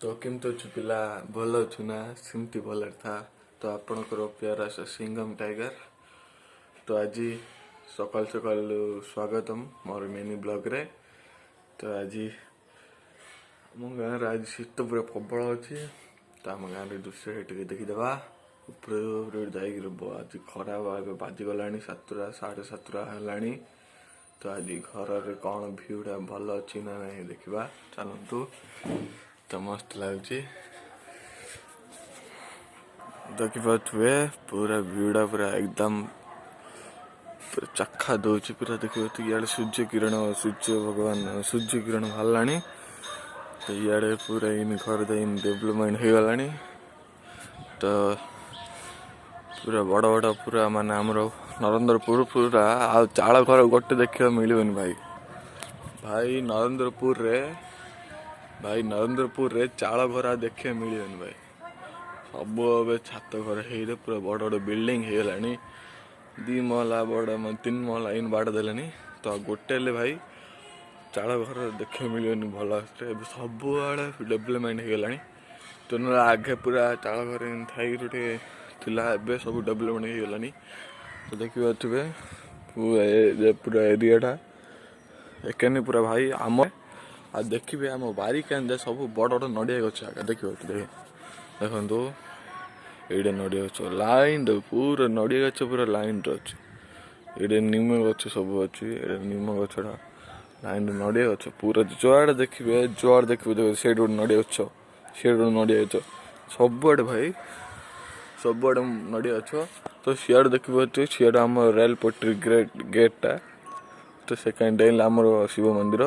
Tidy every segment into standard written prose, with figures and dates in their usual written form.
तो केमती अच्छु पिला भल अच्छु ना सेमती भल था। तो आपणकर प्यारा सिंगम टाइगर। तो आज सकाल सकाल स्वागतम मोर मिनी ब्लॉग रे। तो आज आम गाँव आज शीत पूरा प्रबल अच्छी। तो आम गाँव दृश्य देखीदे ऊपर जाकर आज खरा बाजिगला 7टा 7:30 है। तो आज घर कौन भ्यूटा भल अच्छी ना नहीं देखा चलतु। तो मस्त लगुच देखिए पूरा भ्यूटा पूरा एकदम पूरा चखा दौर पूरा देखिए। इे सूर्य किरण भगवान सूर्य किरण बाहर। तो इे पूरा इन घर इन डेवलपमेंट हो गला। तो पूरा बड़ बड़ पूरा माने आमर नरेंद्रपुर पूरा आ चाल घर गोटे देखा मिलनी भाई नरेंद्रपुर रे चाल घर देखा मिलनी भाई। सब ए छात घर हो पूरा बड़ बड़ बिल्डिंग हो गला। 2 महला बड़ 3 महला इन बाड़ देले। तो गोटे भाई चाल घर देखा मिलनी भल सब डेवलपमेंट हो गला। तो आगे पूरा चाल घर थी सब डेवलपमेंट हो गला। तो देखिए पूरा एरियाटा एक पूरा भाई आम आ देखिए आम बारी क्या सब बड़ बड़ नड़िया गच आगे देखिए देखो ये नड़िया गच लाइन पूरा नड़िया गच पूरा लाइन अच्छे। ये निम गच सब अच्छी निम गचटा लाइन नड़िया गच पूरा जुआड़े देखिए से नड़िया गच से नड़िया गच सबुआड़े भाई सबुआड़े नड़िया गच। तो सियाड़ देखिए सियाड़ आम रेल पट्टी गेटा। तो सेकेंड आमर शिव मंदिर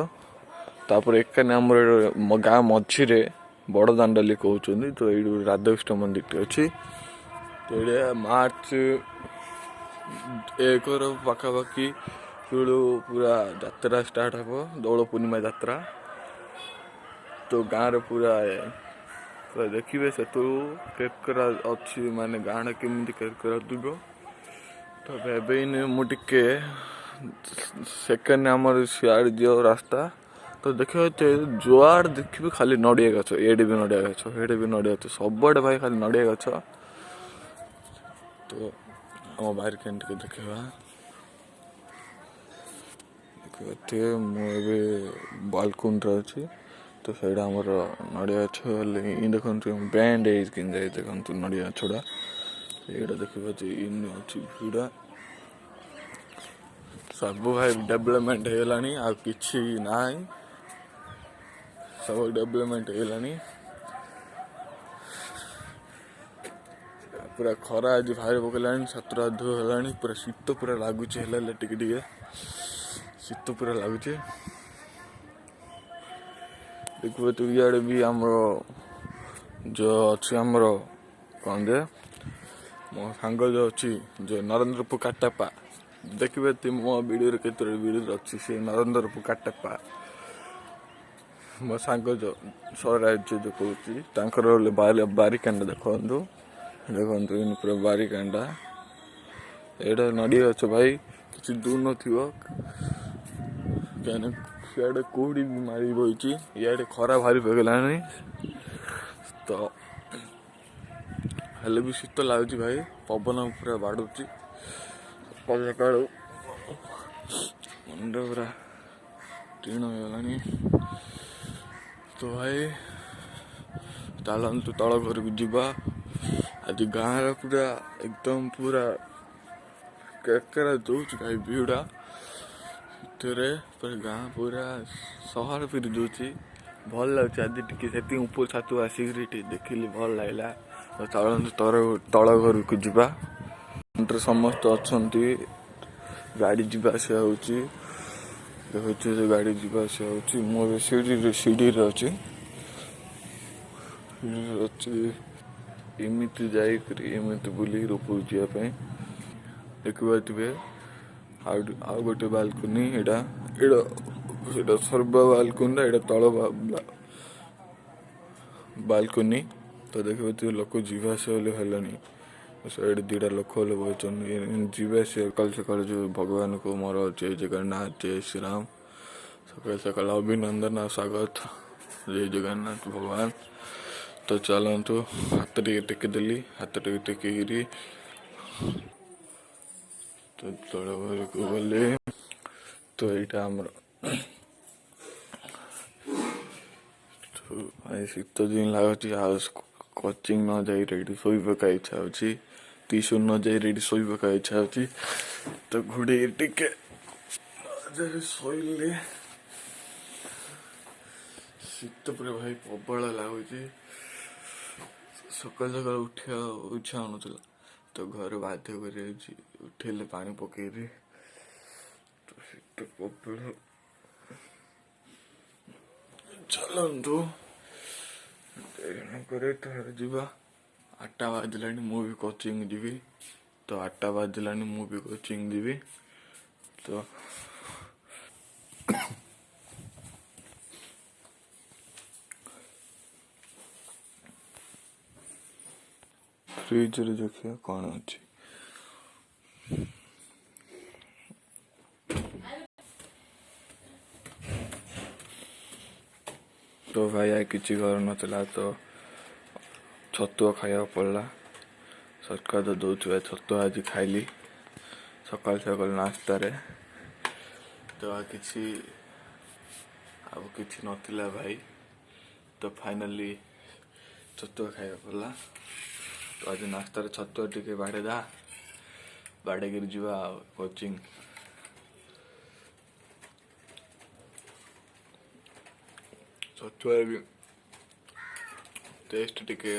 तापर एक आम गाँ मझीरे बड़ दांडाली कहते। तो ये राधाकृष्ण मंदिर अच्छी। तो ये मार्च 1 पाखापाखि पूरा यात्रा स्टार्ट हे दौल पूर्णिमा यात्रा। तो गाँव रे पूरा देखिए से केकरा अच्छी माने गाँव केमी केकरा दुब। तो मुझे सेकेंड आमर सियाड़ जो रास्ता। तो देखिए जुआड़ देखिए खाली नड़िया गच एडे भी नड़िया गच हेडे भी नड़िया गच सबुआड़े भाई खाली नड़िया गच। तो आम बाहर के देखा देखिए मुझे बालकुन अच्छी। तो सैड आमर नड़िया गच देखते बैंड कि देखते नड़िया गछड़ा ये देखिए इन अच्छी भीड़ा सब भाई डेवलपमेंट हो गला। आ किछि ना सब डेवलपमेंट हो गला। पूरा खरा आज भाई पकड़ा 7टा है पूरा शीत पूरा लगुच टे शीत पूरा लगुच। देखिए तो इे भी आमर जो अच्छी आमर कौन जे मो सांग जो अच्छी जो नरेंद्रपुर काटापा देखिए मो वीडियो केत वीडियो अच्छी से नरेंद्रपुर काटापा मो सांग जो स्वराज्य जो कहूँ बारिकांडा देखो देखो इन पूरा बारिकांडा एटा नड़िया गच भाई किसी दूर न सियाड़े कुहुड़ी भी मारी बही इे खरा भारी पगला। तो हेल्ले भी शीत लगुच भाई पवन पूरा बाड़ुची सका मुंड पूरा टीण हो गला। तो भाई चलतु तल घर को जीवा आज गाँव पूरा एकदम पूरा केकरा दूच भाई भीड़ा पूरा गाँ पूरा सहर फिर दूची भल लगे। आज टी ऊपर छातु आसिक देखिली भल लगला। चलतु तल घर को जीवा समस्त अच्छा गाड़ी जीवा आसा हो गाड़ी जीवा आसा हो सीढ़ी अच्छी एमती जामती बुली रूप जावाई देखिए आउ गोटे बालकुनी एटा सर्व बालकुनी एटा तल बालकुनी। तो देखिए लोक जीवा हेलानी साइड 2टा लोक जीवा सकाल सकाल जो भगवान को मोर जय जगन्नाथ जय श्री राम सकाल सकाल अभिनंदन स्वागत जय जगन्नाथ भगवान। तो चलतु हाथ टे टेकिदेली हाथ टे टेकिरी तो तल घर को गले तो यहाँ आमर शीत दिन लगुच कोचिंग न जा रेडी शोक इच्छा हो ट्यूशन न जा रेडी शोक इच्छा हो तो घोड़े टिके शोले शीत पूरा भाई प्रबल लगुच सकाल सकाल उठा इच्छा हो तो घर बाध्य कर उठेले पानी पकईरी तो शीत प्रबल चलतु जा 8टा बाजला भी कोचिंग जीवी तो 8टा बाजला भी कोचिंग जीवी तो फ्रिज रे देखिए कौन अच्छी तो भाई आई किसी घर नाला तो छतुआ खाया पड़ा सरकार तो दौर छतुआ आज खाइली सकाल सकाल नाश्ता रे तो किसी नथिला भाई तो फाइनली छतुआ खाया पड़ा तो आज नाश्ता रे छतुआ टिके बाड़े गिर जीवा कोचिंग छतुआ भी टेस्ट टिके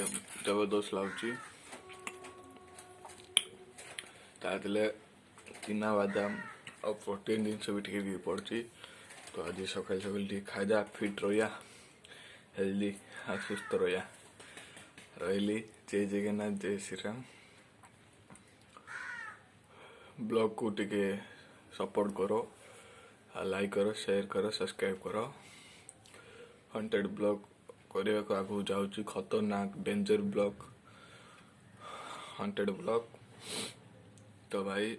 जबरदस्त लगुच चिना बादाम और प्रोटीन जिनस भी टे पड़ी तो आज सकाल सकाल खाईदा फिट रहा हेल्दी और सुस्थ रहा रही जय जगन्नाथ जय श्री राम ब्लॉग को टिके सपोर्ट करो लाइक करो शेयर करो सब्सक्राइब करो 100 ब्लॉग करने को आगू जाऊँगी खतरनाक डेंजर ब्लॉग 100 ब्लॉग तो भाई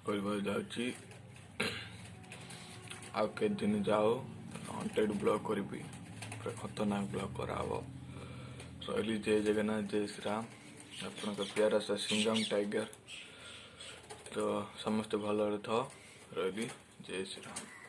जाऊँगी आउ के दिन जाओ 100 ब्लॉग करी पूरा खतरनाक ब्लॉग कराव रही जय जगन्नाथ जय श्री राम अपन प्यारा सा सिंगम टाइगर तो समस्त भल रही जय श्री राम।